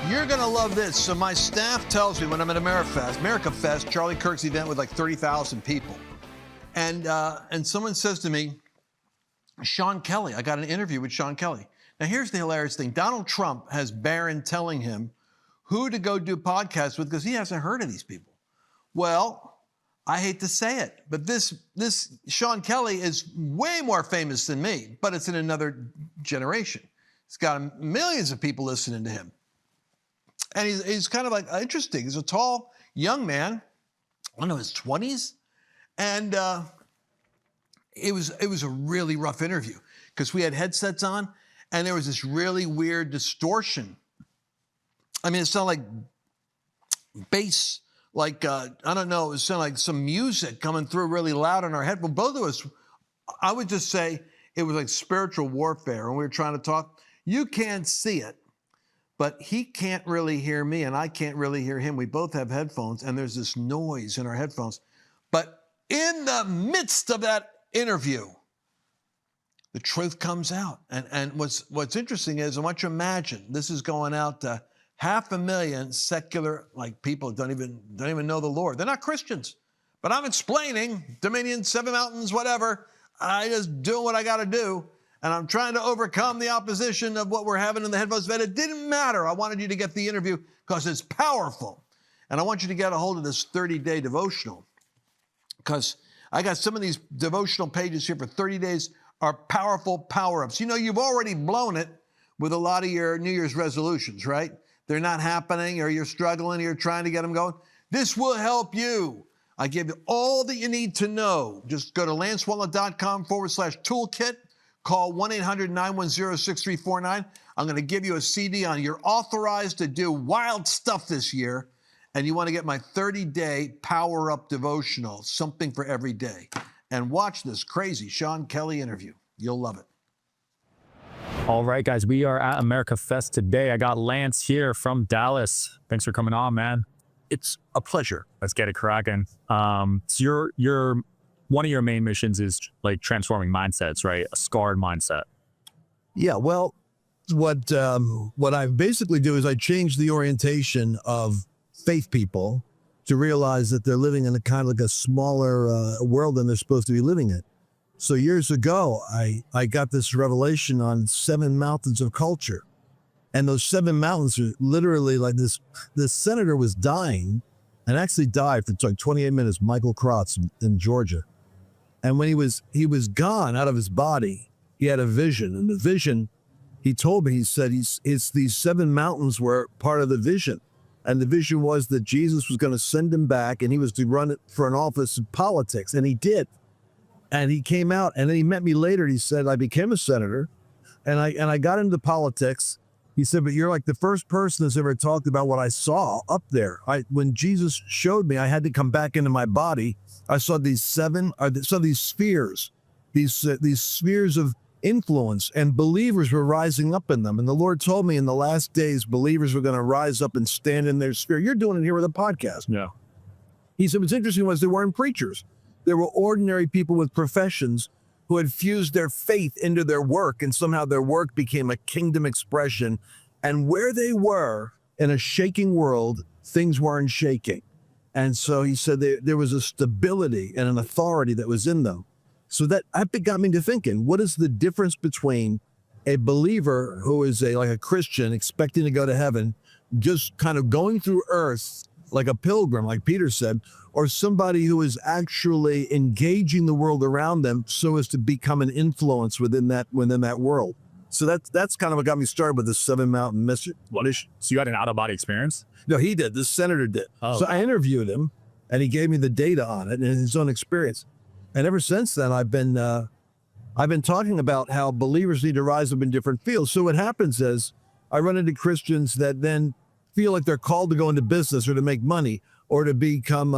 You're going to love this. So my staff tells me when I'm at America Fest, Charlie Kirk's event with like 30,000 people. And someone says to me, Sean Kelly, I got an interview with Sean Kelly. Now, here's the hilarious thing. Donald Trump has Barron telling him who to go do podcasts with because he hasn't heard of these people. Well, I hate to say it, but this Sean Kelly is way more famous than me, but it's in another generation. He's got millions of people listening to him. And he's kind of like interesting. He's a tall young man, I don't know, his 20s. And it was a really rough interview because we had headsets on and there was this really weird distortion. I mean, it sounded like bass, like, I don't know, it sounded like some music coming through really loud in our head. But both of us, I would just say it was like spiritual warfare. And we were trying to talk. You can't see it, but he can't really hear me and I can't really hear him. We both have headphones and there's this noise in our headphones. But in the midst of that interview, the truth comes out. And what's interesting is, I want you to imagine, this is going out to 500,000 secular, like people don't even know the Lord. They're not Christians, but I'm explaining Dominion, Seven Mountains, whatever. I just do what I got to do. And I'm trying to overcome the opposition of what we're having in the headphones. But it didn't matter. I wanted you to get the interview because it's powerful. And I want you to get a hold of this 30-day devotional because I got some of these devotional pages here for 30 days are powerful power-ups. You know, you've already blown it with a lot of your New Year's resolutions, right? They're not happening or you're struggling, or you're trying to get them going. This will help you. I give you all that you need to know. Just go to lancewallnau.com/toolkit. Call 1-800-910-6349. I'm going to give you a CD on you're authorized to do wild stuff this year. And you want to get my 30-day power-up devotional, something for every day. And watch this crazy Sean Kelly interview. You'll love it. All right, guys, we are at America Fest today. I got Lance here from Dallas. Thanks for coming on, man. It's a pleasure. Let's get it cracking. So you're one of your main missions is like transforming mindsets, right? A scarred mindset. Yeah, well, what I basically do is I change the orientation of faith people to realize that they're living in a kind of like a smaller world than they're supposed to be living in. So years ago, I got this revelation on 7 mountains of culture. And those 7 mountains are literally like this senator was dying and actually died for like 28 minutes, Michael Krotz in Georgia. And when he was gone out of his body, he had a vision. And the vision, he told me, he said, it's these 7 mountains were part of the vision. And the vision was that Jesus was going to send him back and he was to run it for an office in politics. And he did. And he came out and then he met me later. He said, I became a senator and I got into politics. He said, but you're like the first person that's ever talked about what I saw up there. When Jesus showed me, I had to come back into my body. I saw these spheres, these spheres of influence, and believers were rising up in them. And the Lord told me in the last days, believers were going to rise up and stand in their sphere. You're doing it here with a podcast. Yeah. He said, what's interesting was they weren't preachers. They were ordinary people with professions who had fused their faith into their work, and somehow their work became a kingdom expression. And where they were in a shaking world, things weren't shaking. And so he said there was a stability and an authority that was in them. So that got me to thinking, what is the difference between a believer who is like a Christian expecting to go to heaven, just kind of going through earth like a pilgrim, like Peter said, or somebody who is actually engaging the world around them so as to become an influence within that world. So that's kind of what got me started with the 7 Mountain mission. So you had an out-of-body experience? No, he did. The senator did. Oh. So I interviewed him, and he gave me the data on it and his own experience. And ever since then, I've been talking about how believers need to rise up in different fields. So what happens is I run into Christians that then feel like they're called to go into business or to make money or to become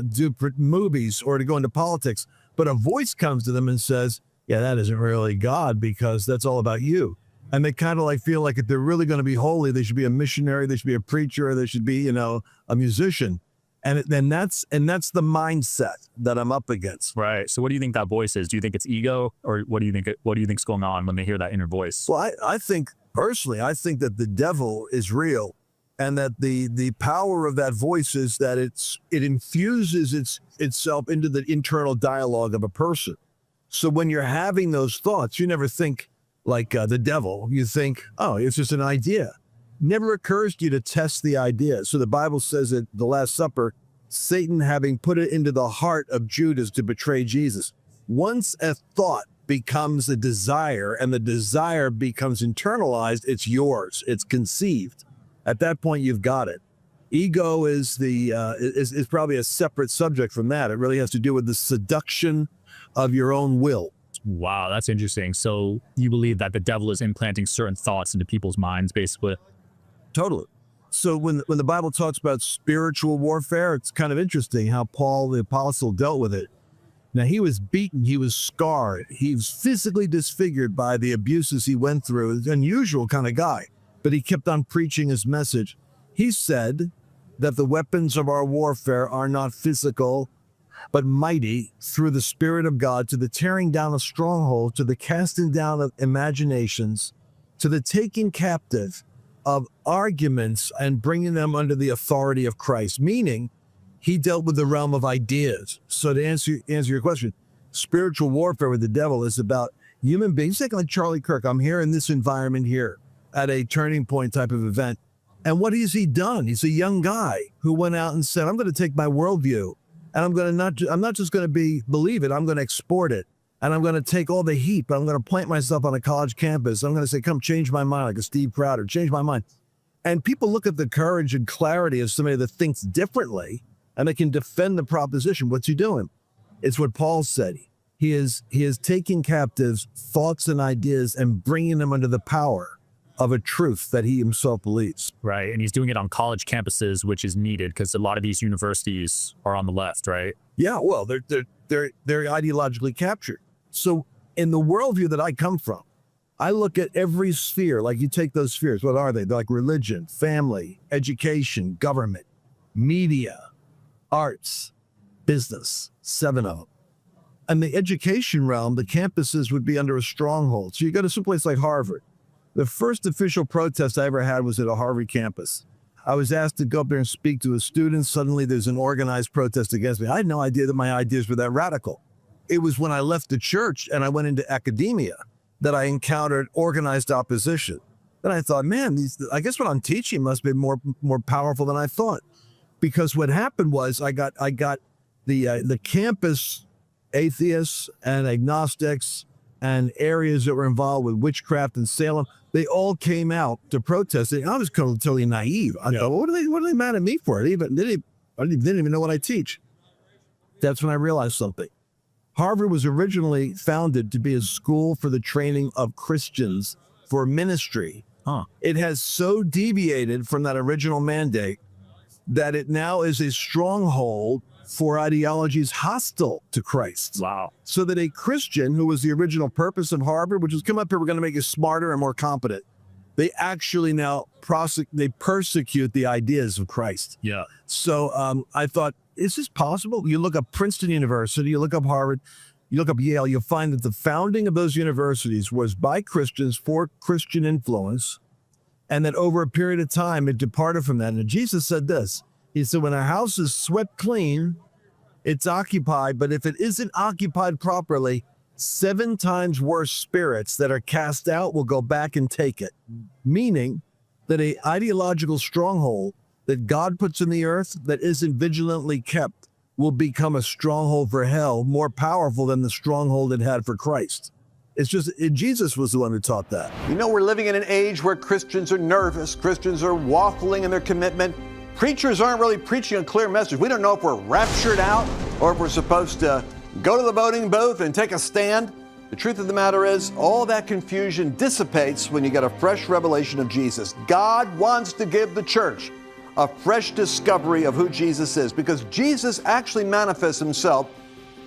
do movies or to go into politics. But a voice comes to them and says, yeah, that isn't really God because that's all about you. And they kind of like feel like if they're really going to be holy, they should be a missionary, they should be a preacher, or they should be, a musician. And that's the mindset that I'm up against. Right. So what do you think that voice is? Do you think it's ego, or what do you think's going on when they hear that inner voice? Well, I think personally, I think that the devil is real. And that the power of that voice is that it infuses itself into the internal dialogue of a person. So when you're having those thoughts, you never think like the devil. You think, oh, it's just an idea. Never occurs to you to test the idea. So the Bible says at the Last Supper, Satan having put it into the heart of Judas to betray Jesus. Once a thought becomes a desire and the desire becomes internalized, it's yours. It's conceived. At that point, you've got it. Ego is probably a separate subject from that. It really has to do with the seduction of your own will. Wow, that's interesting. So you believe that the devil is implanting certain thoughts into people's minds, basically? Totally. So when the Bible talks about spiritual warfare, it's kind of interesting how Paul the apostle dealt with it. Now, he was beaten, he was scarred, he was physically disfigured by the abuses he went through. An unusual kind of guy. But he kept on preaching his message. He said that the weapons of our warfare are not physical, but mighty through the Spirit of God to the tearing down of strongholds, to the casting down of imaginations, to the taking captive of arguments and bringing them under the authority of Christ. Meaning, he dealt with the realm of ideas. So to answer your question, spiritual warfare with the devil is about human beings. Think like Charlie Kirk. I'm here in this environment here, at a turning point type of event. And what has he done? He's a young guy who went out and said, I'm going to take my worldview and I'm not just going to believe it, I'm going to export it. And I'm going to take all the heat, but I'm going to plant myself on a college campus. I'm going to say, come change my mind, like a Steve Crowder, change my mind. And people look at the courage and clarity of somebody that thinks differently and they can defend the proposition. What's he doing? It's what Paul said. He is taking captives thoughts and ideas and bringing them under the power of a truth that he himself believes. Right. And he's doing it on college campuses, which is needed because a lot of these universities are on the left, right? Yeah, well, they're ideologically captured. So in the worldview that I come from, I look at every sphere, like you take those spheres, what are they? They're like religion, family, education, government, media, arts, business, 7 of them. And the education realm, the campuses would be under a stronghold. So you go to some place like Harvard. The first official protest I ever had was at a Harvard campus. I was asked to go up there and speak to a student. Suddenly there's an organized protest against me. I had no idea that my ideas were that radical. It was when I left the church and I went into academia that I encountered organized opposition. Then I thought, man, I guess what I'm teaching must be more powerful than I thought. Because what happened was I got the campus atheists and agnostics and areas that were involved with witchcraft and Salem. They all came out to protest. I was totally naive. I thought, what are they mad at me for? They didn't even know what I teach. That's when I realized something. Harvard was originally founded to be a school for the training of Christians for ministry. It has so deviated from that original mandate that it now is a stronghold for ideologies hostile to Christ. Wow. So that a Christian, who was the original purpose of Harvard, which was come up here, we're going to make you smarter and more competent, they actually now persecute the ideas of Christ. Yeah. So I thought, is this possible? You look up Princeton University, you look up Harvard, you look up Yale, you'll find that the founding of those universities was by Christians for Christian influence, and that over a period of time, it departed from that. And Jesus said this, he said, when a house is swept clean, it's occupied, but if it isn't occupied properly, 7 times worse spirits that are cast out will go back and take it. Meaning that an ideological stronghold that God puts in the earth that isn't vigilantly kept will become a stronghold for hell, more powerful than the stronghold it had for Christ. It's just, Jesus was the one who taught that. You know, we're living in an age where Christians are nervous. Christians are waffling in their commitment. Preachers aren't really preaching a clear message. We don't know if we're raptured out or if we're supposed to go to the voting booth and take a stand. The truth of the matter is, all that confusion dissipates when you get a fresh revelation of Jesus. God wants to give the church a fresh discovery of who Jesus is, because Jesus actually manifests himself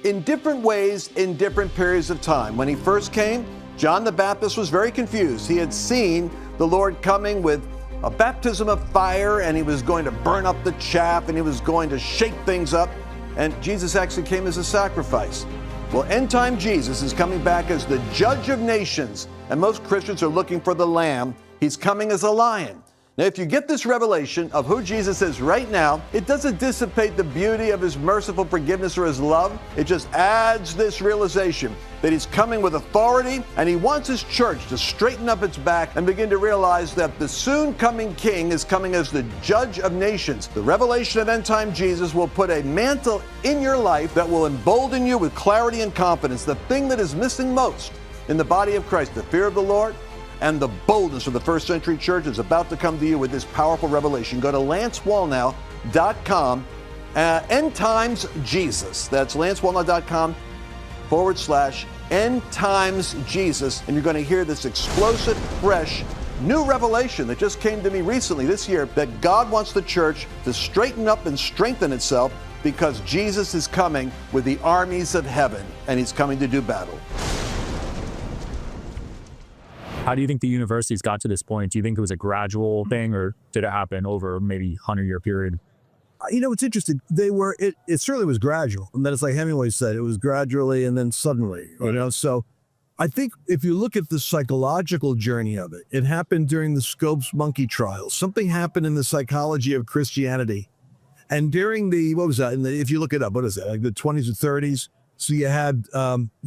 in different ways in different periods of time. When he first came, John the Baptist was very confused. He had seen the Lord coming with a baptism of fire, and he was going to burn up the chaff, and he was going to shake things up, and Jesus actually came as a sacrifice. Well, end time Jesus is coming back as the judge of nations, and most Christians are looking for the Lamb. He's coming as a lion. Now, if you get this revelation of who Jesus is right now, it doesn't dissipate the beauty of his merciful forgiveness or his love. It just adds this realization that he's coming with authority, and he wants his church to straighten up its back and begin to realize that the soon coming king is coming as the judge of nations. The revelation of end time Jesus will put a mantle in your life that will embolden you with clarity and confidence, the thing that is missing most in the body of Christ, the fear of the Lord and the boldness of the first century church is about to come to you with this powerful revelation. Go to lancewallnau.com, End Times Jesus. That's lancewallnau.com/End Times Jesus. And you're going to hear this explosive, fresh, new revelation that just came to me recently this year, that God wants the church to straighten up and strengthen itself because Jesus is coming with the armies of heaven, and he's coming to do battle. How do you think the universities got to this point? Do you think it was a gradual thing, or did it happen over maybe 100-year period? You know, it's interesting. It certainly was gradual. And then it's like Hemingway said, it was gradually and then suddenly, you know? So I think if you look at the psychological journey of it, it happened during the Scopes monkey trials. Something happened in the psychology of Christianity. And during if you look it up, what is that, like the 20s or 30s? So you had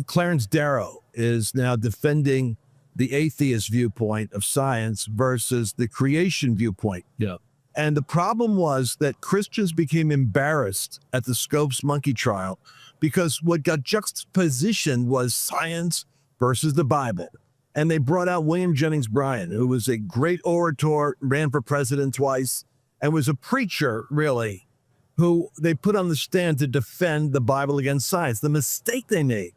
Clarence Darrow is now defending the atheist viewpoint of science versus the creation viewpoint. Yeah. And the problem was that Christians became embarrassed at the Scopes monkey trial because what got juxtaposition was science versus the Bible. And they brought out William Jennings Bryan, who was a great orator, ran for president twice, and was a preacher, really, who they put on the stand to defend the Bible against science. The mistake they made,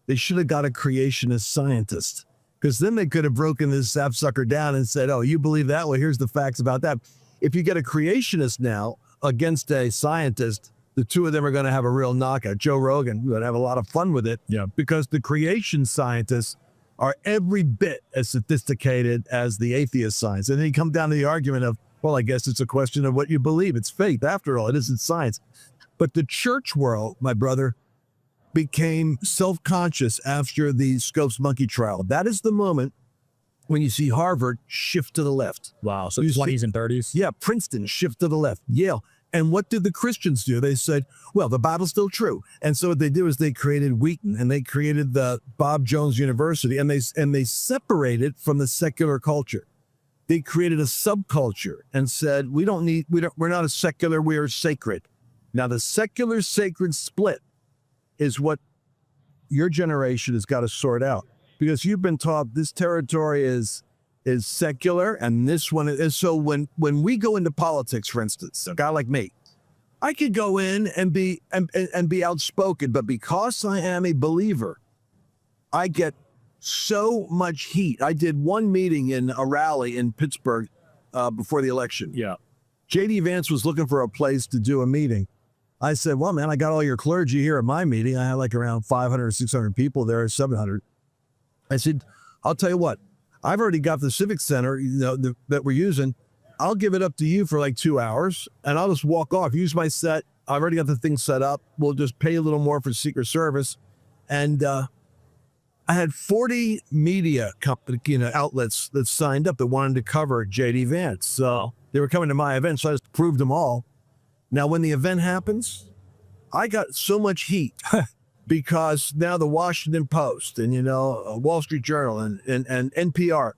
they should have got a creationist scientist, because then they could have broken this sapsucker down and said, oh, you believe that? Well, here's the facts about that. If you get a creationist now against a scientist, the two of them are going to have a real knockout. Joe Rogan would have a lot of fun with it, because the creation scientists are every bit as sophisticated as the atheist science. And then you come down to the argument of, well, I guess it's a question of what you believe. It's faith. After all, it isn't science. But the church world, my brother, became self-conscious after the Scopes monkey trial. That is the moment when you see Harvard shift to the left. Wow. So 20s and 30s? Yeah. Princeton shift to the left. Yale. And what did the Christians do? They said, well, the Bible's still true. And so what they did was they created Wheaton, and they created the Bob Jones University, and they separated from the secular culture. They created a subculture and said, we're not a secular, we are sacred. Now the secular sacred split is what your generation has got to sort out, because you've been taught this territory is secular and this one is. So when we go into politics, for instance, a guy like me, I could go in and be outspoken, but because I am a believer, I get so much heat. I did one meeting in a rally in Pittsburgh before the election. Yeah. J.D. Vance was looking for a place to do a meeting. I said, well, man, I got all your clergy here at my meeting. I had like around 500 or 600 people there, 700. I said, I'll tell you what, I've already got the Civic Center, that we're using. I'll give it up to you for like 2 hours, and I'll just walk off. Use my set. I've already got the thing set up. We'll just pay a little more for Secret Service. And I had 40 media company, outlets that signed up that wanted to cover J.D. Vance. So they were coming to my event, so I just proved them all. Now, when the event happens, I got so much heat because now the Washington Post and, Wall Street Journal and NPR,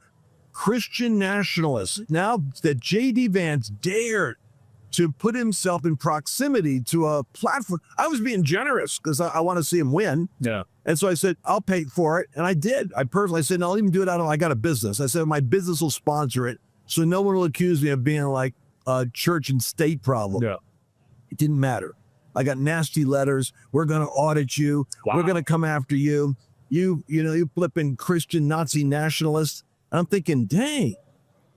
Christian nationalists, now that J.D. Vance dared to put himself in proximity to a platform. I was being generous because I want to see him win. Yeah. And so I said, I'll pay for it. And I did. I said, no, I'll even do it I got a business. I said, my business will sponsor it, so no one will accuse me of being like a church and state problem. Yeah. It didn't matter. I got nasty letters. We're going to audit you. Wow. We're going to come after you. You flipping Christian Nazi nationalist. And I'm thinking, dang,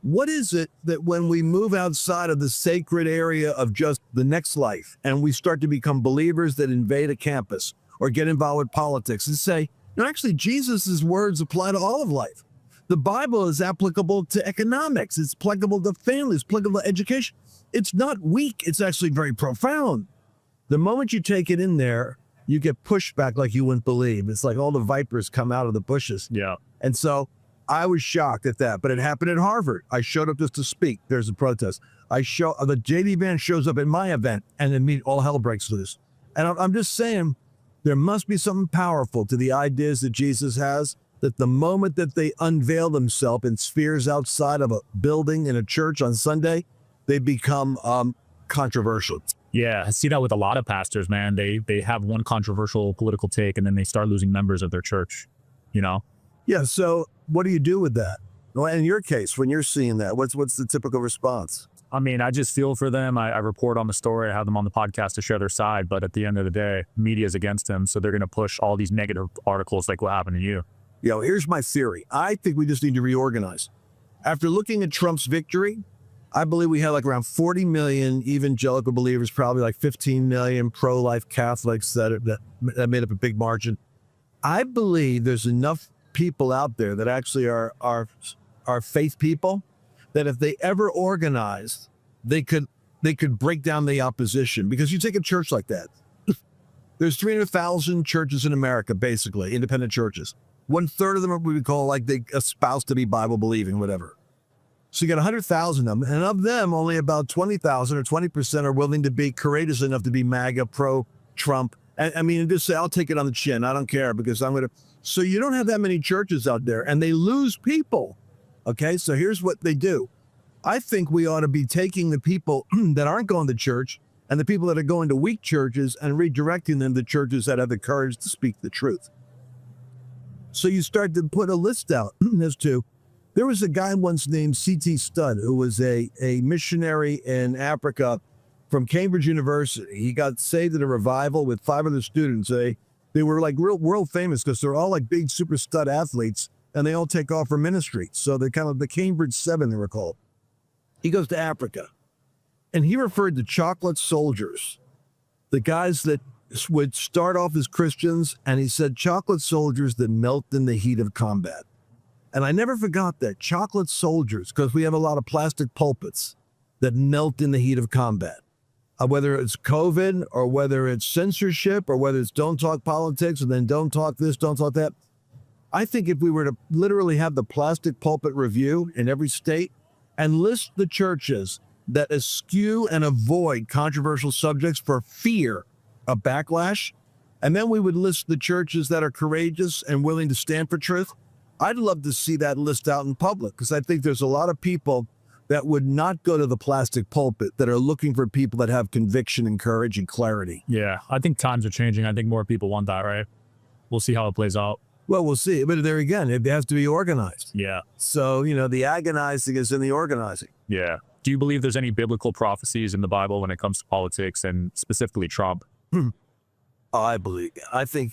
what is it that when we move outside of the sacred area of just the next life and we start to become believers that invade a campus or get involved with politics and say, no, actually, Jesus' words apply to all of life. The Bible is applicable to economics. It's applicable to families, applicable to education. It's not weak. It's actually very profound. The moment you take it in there, you get pushed back like you wouldn't believe. It's like all the vipers come out of the bushes. Yeah. And so I was shocked at that, but it happened at Harvard. I showed up just to speak. There's a protest. The JD Vance shows up at my event, and then all hell breaks loose. And I'm just saying, there must be something powerful to the ideas that Jesus has, that the moment that they unveil themselves in spheres outside of a building in a church on Sunday, they become controversial. Yeah, I see that with a lot of pastors, man. They have one controversial political take, and then they start losing members of their church, you know? Yeah, so what do you do with that? Well, in your case, when you're seeing that, what's the typical response? I mean, I just feel for them. I report on the story. I have them on the podcast to share their side. But at the end of the day, media is against them. So they're going to push all these negative articles like what happened to you. Here's my theory. I think we just need to reorganize. After looking at Trump's victory, I believe we had like around 40 million evangelical believers, probably like 15 million pro-life Catholics that made up a big margin. I believe there's enough people out there that actually are faith people, that if they ever organized, they could break down the opposition. Because you take a church like that, there's 300,000 churches in America, basically, independent churches. 1/3 of them are what we call like they espouse to be Bible believing, whatever. So you got 100,000 of them, and of them, only about 20,000 or 20% are willing to be courageous enough to be MAGA, pro-Trump. And I mean, just say, I'll take it on the chin. I don't care because I'm going to. So you don't have that many churches out there, and they lose people. Okay, so here's what they do. I think we ought to be taking the people that aren't going to church and the people that are going to weak churches and redirecting them to churches that have the courage to speak the truth. So you start to put a list out as to, there was a guy once named C.T. Studd, who was a missionary in Africa from Cambridge University. He got saved at a revival with 5 other students. They were like real world famous because they're all like big super stud athletes, and they all take off for ministry. So they're kind of the Cambridge 7, they were called. He goes to Africa, and he referred to chocolate soldiers, the guys that would start off as Christians, and he said chocolate soldiers that melt in the heat of combat. And I never forgot that, chocolate soldiers, because we have a lot of plastic pulpits that melt in the heat of combat. Whether it's COVID or whether it's censorship or whether it's don't talk politics and then don't talk this, don't talk that. I think if we were to literally have the plastic pulpit review in every state and list the churches that eschew and avoid controversial subjects for fear of backlash, and then we would list the churches that are courageous and willing to stand for truth, I'd love to see that list out in public, because I think there's a lot of people that would not go to the plastic pulpit that are looking for people that have conviction and courage and clarity. Yeah, I think times are changing. I think more people want that, right? We'll see how it plays out. Well, we'll see. But there again, it has to be organized. Yeah. So, the agonizing is in the organizing. Yeah. Do you believe there's any biblical prophecies in the Bible when it comes to politics and specifically Trump? I believe. I think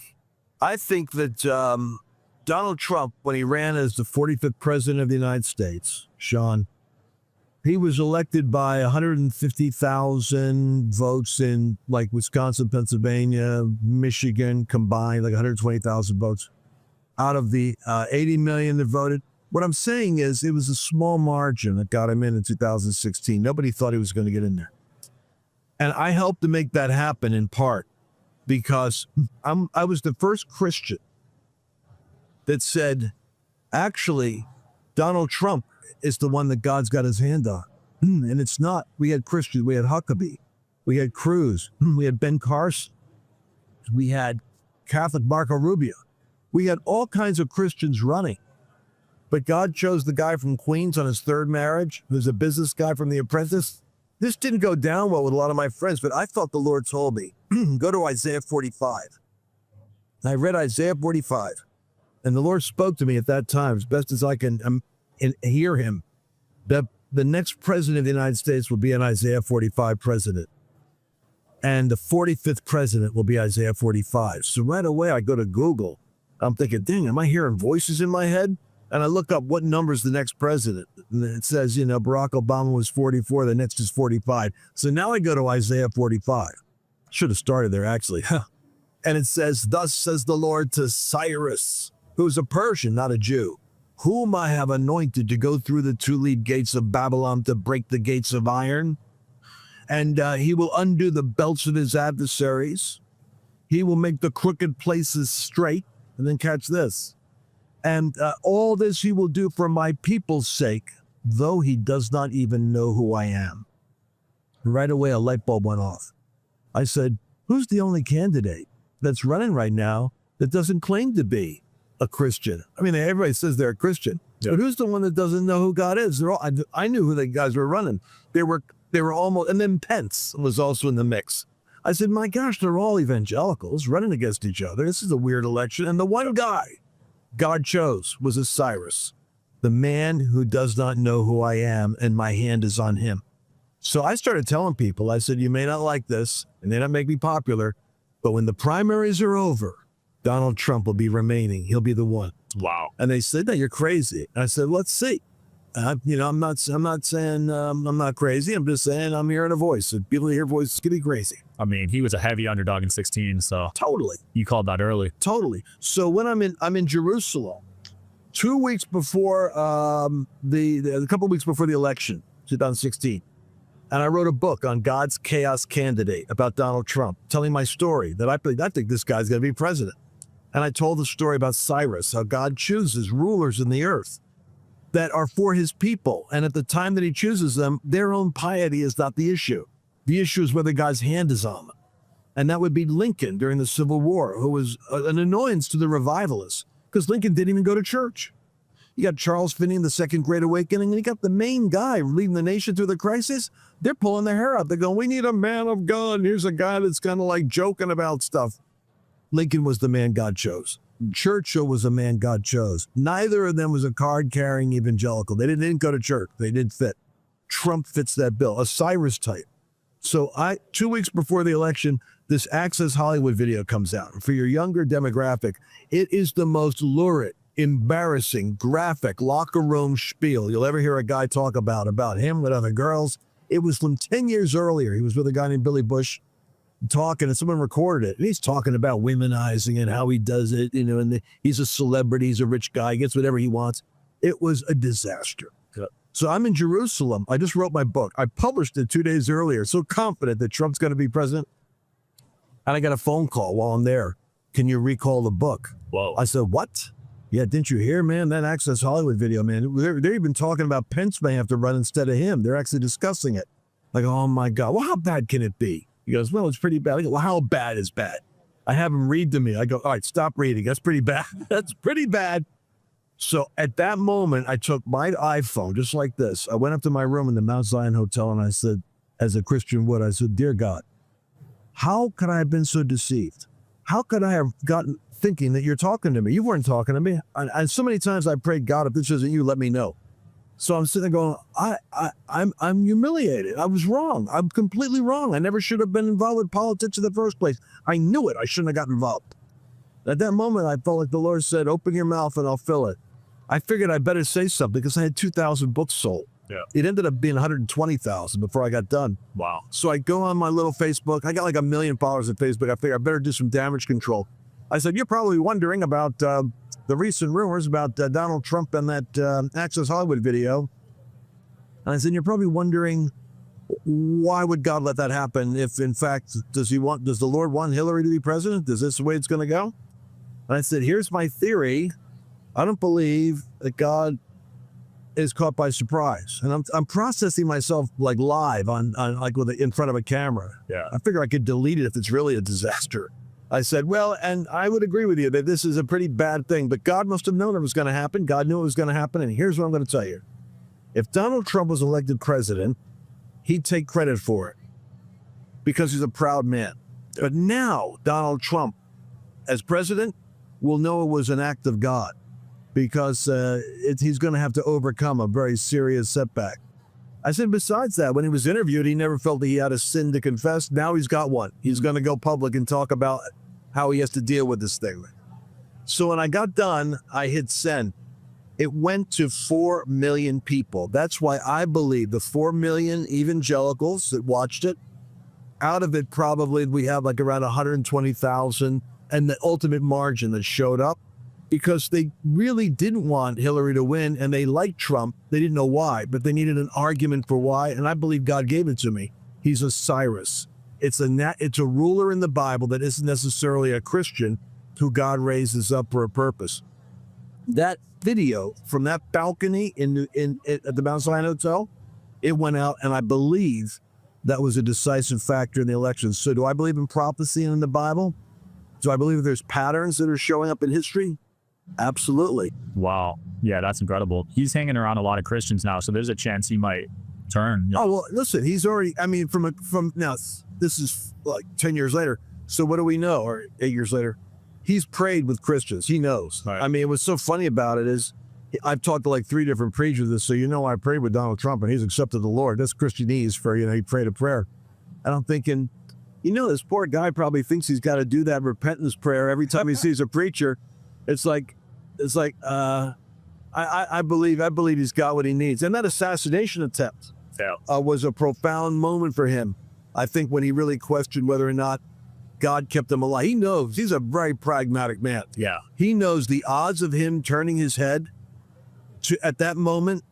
that Donald Trump, when he ran as the 45th president of the United States, Sean, he was elected by 150,000 votes in like Wisconsin, Pennsylvania, Michigan combined, like 120,000 votes out of the 80 million that voted. What I'm saying is it was a small margin that got him in 2016. Nobody thought he was going to get in there. And I helped to make that happen in part because I was the first Christian that said, actually, Donald Trump is the one that God's got his hand on. And it's not. We had Christians. We had Huckabee. We had Cruz. We had Ben Carson. We had Catholic Marco Rubio. We had all kinds of Christians running. But God chose the guy from Queens on his 3rd marriage, who's a business guy from The Apprentice. This didn't go down well with a lot of my friends, but I thought the Lord told me, go to Isaiah 45. And I read Isaiah 45. And the Lord spoke to me at that time, as best as I can hear him, that the next president of the United States will be an Isaiah 45 president. And the 45th president will be Isaiah 45. So right away, I go to Google. I'm thinking, dang, am I hearing voices in my head? And I look up what number is the next president. And it says, Barack Obama was 44. The next is 45. So now I go to Isaiah 45. Should have started there, actually. And it says, thus says the Lord to Cyrus, who's a Persian, not a Jew, whom I have anointed to go through the 2-leaf gates of Babylon to break the gates of iron. And he will undo the belts of his adversaries. He will make the crooked places straight. And then catch this. And all this he will do for my people's sake, though he does not even know who I am. Right away, a light bulb went off. I said, who's the only candidate that's running right now that doesn't claim to be a Christian? I mean, everybody says they're a Christian, but who's the one that doesn't know who God is? They're all, I knew who the guys were running. They were almost, and then Pence was also in the mix. I said, my gosh, they're all evangelicals running against each other. This is a weird election. And the one guy God chose was a Cyrus, the man who does not know who I am, and my hand is on him. So I started telling people, I said, you may not like this, and they not make me popular, but when the primaries are over, Donald Trump will be remaining. He'll be the one. Wow. And they said, no, you're crazy. I said, let's see. I'm not saying I'm not crazy. I'm just saying I'm hearing a voice. If people hear voices, get crazy. I mean, he was a heavy underdog in 16, so Totally. you called that early. Totally. So when I'm in Jerusalem, 2 weeks before a couple of weeks before the election, 2016, and I wrote a book on God's chaos candidate about Donald Trump, telling my story that I think this guy's going to be president. And I told the story about Cyrus, how God chooses rulers in the earth that are for his people. And at the time that he chooses them, their own piety is not the issue. The issue is whether God's hand is on them. And that would be Lincoln during the Civil War, who was an annoyance to the revivalists, because Lincoln didn't even go to church. You got Charles Finney in the Second Great Awakening, and you got the main guy leading the nation through the crisis. They're pulling their hair out. They're going, we need a man of God. And here's a guy that's kind of like joking about stuff. Lincoln was the man God chose. Churchill was a man God chose. Neither of them was a card-carrying evangelical. They didn't go to church. They didn't fit. Trump fits that bill, a Cyrus type. So 2 weeks before the election, this Access Hollywood video comes out. For your younger demographic, it is the most lurid, embarrassing, graphic, locker room spiel you'll ever hear a guy talk about him with other girls. It was from 10 years earlier. He was with a guy named Billy Bush talking, and someone recorded it. And he's talking about womenizing and how he does it, and he's a celebrity, he's a rich guy, he gets whatever he wants. It was a disaster. Yep. So I'm in Jerusalem. I just wrote my book. I published it 2 days earlier, so confident that Trump's going to be president. And I got a phone call while I'm there. Can you recall the book? Whoa. I said, what? Yeah, didn't you hear, man? That Access Hollywood video, man. They're even talking about Pence may have to run instead of him. They're actually discussing it. Like, oh my God. Well, how bad can it be? He goes, well, it's pretty bad. I go, well, how bad is bad? I have him read to me. I go, all right, stop reading. That's pretty bad. That's pretty bad. So at that moment, I took my iPhone, just like this. I went up to my room in the Mount Zion Hotel, and I said, as a Christian would, I said, dear God, how could I have been so deceived? How could I have gotten thinking that you're talking to me? You weren't talking to me. And so many times I prayed, God, if this isn't you, let me know. So I'm sitting there going, I'm humiliated. I was wrong. I'm completely wrong. I never should have been involved with politics in the first place. I knew it. I shouldn't have gotten involved. At that moment, I felt like the Lord said, open your mouth and I'll fill it. I figured I better say something because I had 2,000 books sold. Yeah. It ended up being 120,000 before I got done. Wow. So I go on my little Facebook. I got like 1 million followers on Facebook. I figured I better do some damage control. I said, you're probably wondering about the recent rumors about Donald Trump and that Access Hollywood video. And I said, you're probably wondering, why would God let that happen if, in fact, does the Lord want Hillary to be president? Is this the way it's going to go? And I said, here's my theory. I don't believe that God is caught by surprise. And I'm processing myself like live on like in front of a camera. Yeah. I figure I could delete it if it's really a disaster. I said, well, and I would agree with you that this is a pretty bad thing, but God must have known it was going to happen. God knew it was going to happen. And here's what I'm going to tell you. If Donald Trump was elected president, he'd take credit for it because he's a proud man. But now Donald Trump, as president, will know it was an act of God because he's going to have to overcome a very serious setback. I said, besides that, when he was interviewed, he never felt that he had a sin to confess. Now he's got one. He's going to go public and talk about how he has to deal with this thing. So when I got done, I hit send. It went to 4 million people. That's why I believe the 4 million evangelicals that watched it, out of it probably we have like around 120,000 and the ultimate margin that showed up because they really didn't want Hillary to win and they liked Trump. They didn't know why, but they needed an argument for why. And I believe God gave it to me. He's a Cyrus. It's a ruler in the Bible that isn't necessarily a Christian who God raises up for a purpose. That video from that balcony at the Mount Zion Hotel, it went out, and I believe that was a decisive factor in the election. So do I believe in prophecy and in the Bible? Do I believe there's patterns that are showing up in history? Absolutely. Wow. Yeah, that's incredible. He's hanging around a lot of Christians now, so there's a chance he might turn. Oh, well, listen, he's already, I mean, from now, this is like 10 years later. So what do we know? Or 8 years later, he's prayed with Christians. He knows. Right. I mean, what's so funny about it is I've talked to like 3 different preachers. So, I prayed with Donald Trump and he's accepted the Lord. That's Christianese for, he prayed a prayer. And I'm thinking, this poor guy probably thinks he's got to do that repentance prayer every time he sees a preacher. It's like, I believe he's got what he needs. And that assassination attempt was a profound moment for him. I think when he really questioned whether or not God kept him alive. He knows. He's a very pragmatic man. Yeah. He knows the odds of him turning his head at that moment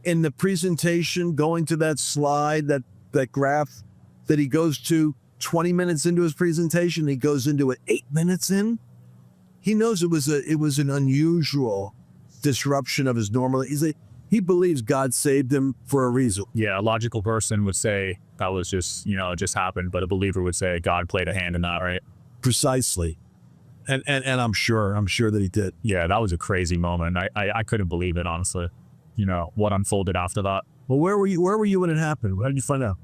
in the presentation, going to that slide, that graph that he goes to 20 minutes into his presentation. He goes into it 8 minutes in. He knows it was an unusual disruption of his normal. He believes God saved him for a reason. Yeah, a logical person would say that was just, it just happened. But a believer would say God played a hand in that, right? Precisely. And I'm sure that he did. Yeah, that was a crazy moment. I couldn't believe it, honestly. What unfolded after that. Well, where were you when it happened? How did you find out?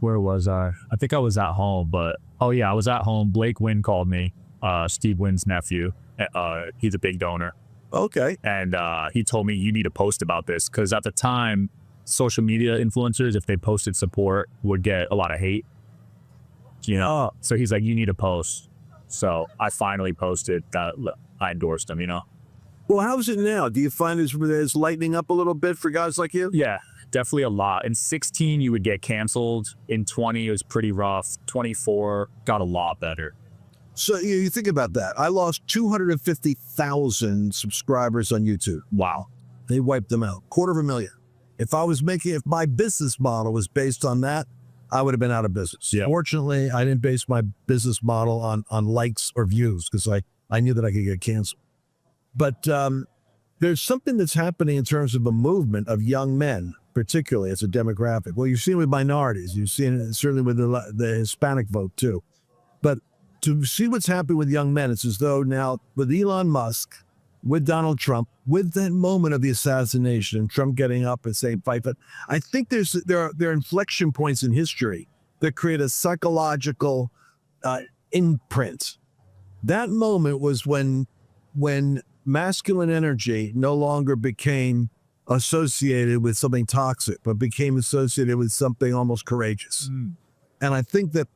Where was I? I think I was at home, but, oh yeah, I was at home. Blake Wynn called me, Steve Wynn's nephew. He's a big donor. Okay. And he told me, you need to post about this, because at the time, social media influencers, if they posted support, would get a lot of hate. So he's like, you need to post. So I finally posted that I endorsed him. Well, how's it now? Do you find it's lightening up a little bit for guys like you? Yeah, definitely a lot. In 16, you would get canceled. In 20, it was pretty rough. 24 got a lot better. So you think about that. I lost 250,000 subscribers on YouTube. Wow. They wiped them out. 250,000. If my business model was based on that, I would have been out of business. Yeah. Fortunately, I didn't base my business model on likes or views because I knew that I could get canceled. But there's something that's happening in terms of a movement of young men, particularly as a demographic. Well, you've seen it with minorities. You've seen it certainly with the Hispanic vote too. But to see what's happening with young men, it's as though now with Elon Musk, with Donald Trump, with that moment of the assassination and Trump getting up and saying fight, but I think there are inflection points in history that create a psychological imprint. That moment was when masculine energy no longer became associated with something toxic, but became associated with something almost courageous. And I think that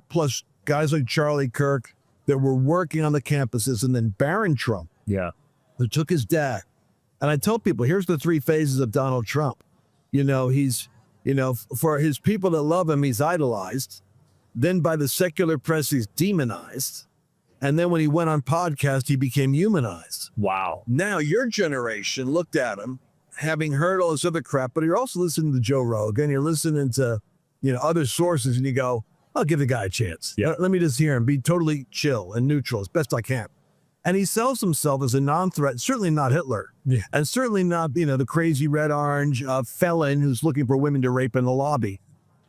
plus guys like Charlie Kirk that were working on the campuses, and then Barron Trump, that took his dad. And I tell people, here's the 3 phases of Donald Trump. He's, for his people that love him, he's idolized. Then by the secular press, he's demonized. And then when he went on podcast, he became humanized. Wow. Now your generation looked at him, having heard all this other crap, but you're also listening to Joe Rogan, you're listening to, other sources, and you go, I'll give the guy a chance. Yeah. Let me just hear him be totally chill and neutral as best I can. And he sells himself as a non-threat, certainly not Hitler. Yeah. And certainly not, the crazy red-orange felon who's looking for women to rape in the lobby.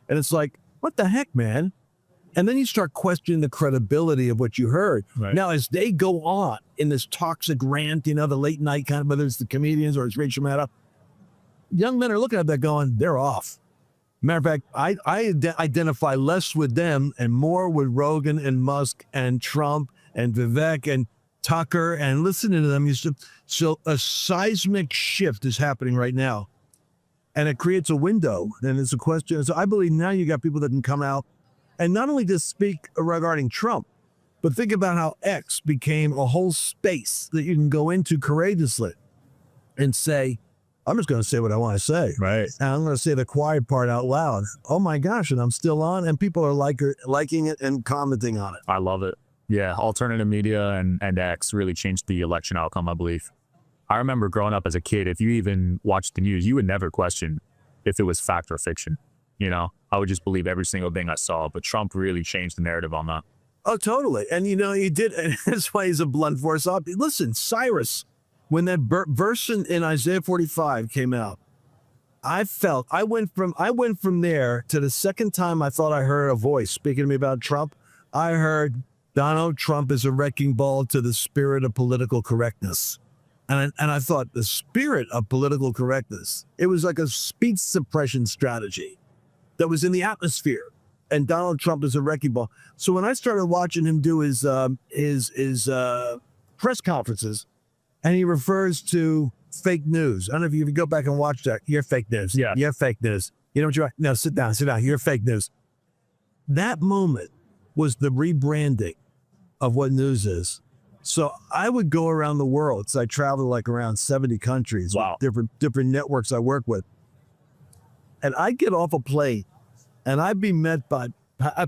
And it's like, what the heck, man? And then you start questioning the credibility of what you heard. Right. Now, as they go on in this toxic rant, the late night kind of, whether it's the comedians or it's Rachel Maddow, young men are looking at that going, they're off. Matter of fact, I identify less with them and more with Rogan and Musk and Trump and Vivek and Tucker and listening to them. So a seismic shift is happening right now. And it creates a window. And it's a question. So I believe now you got people that can come out and not only just speak regarding Trump, but think about how X became a whole space that you can go into courageously and say, I'm just going to say what I want to say. Right. And I'm going to say the quiet part out loud. Oh my gosh, and I'm still on, and people are liking it and commenting on it. I love it. Yeah, alternative media and X really changed the election outcome, I believe. I remember growing up as a kid, if you even watched the news, you would never question if it was fact or fiction. I would just believe every single thing I saw, but Trump really changed the narrative on that. Oh, totally. And he did, and that's why he's a blunt force. Listen, Cyrus when that verse in Isaiah 45 came out, I went from there to the second time I thought I heard a voice speaking to me about Trump. I heard Donald Trump is a wrecking ball to the spirit of political correctness. And I thought, the spirit of political correctness, it was like a speech suppression strategy that was in the atmosphere. And Donald Trump is a wrecking ball. So when I started watching him do his press conferences, and he refers to fake news. I don't know if you go back and watch that. You're fake news. Yeah. You're fake news. You know what you're, no, sit down. You're fake news. That moment was the rebranding of what news is. So I would go around the world. So I traveled like around 70 countries. Wow. With different networks I work with. And I'd get off a plane and I'd be met by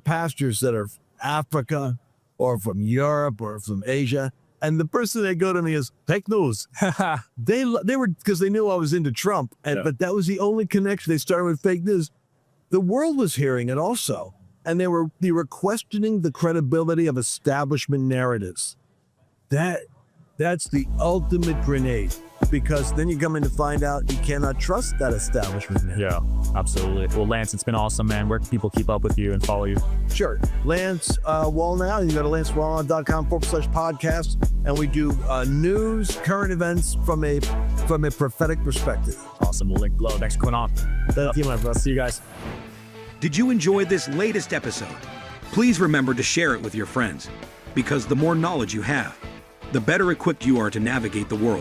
pastors that are from Africa or from Europe or from Asia. And the person they go to me is fake news. They were, because they knew I was into Trump. But that was the only connection. They started with fake news. The world was hearing it also. And they were questioning the credibility of establishment narratives. That's the ultimate grenade, because then you come in to find out you cannot trust that establishment narrative. Yeah, absolutely. Well, Lance, it's been awesome, man. Where can people keep up with you and follow you? Sure. Lance Wallnau. You go to lancewallnau.com/podcast, and we do news, current events from a prophetic perspective. Awesome. We'll link below. Thanks for coming on. Thank you, my brother. See you guys. Did you enjoy this latest episode? Please remember to share it with your friends, because the more knowledge you have, the better equipped you are to navigate the world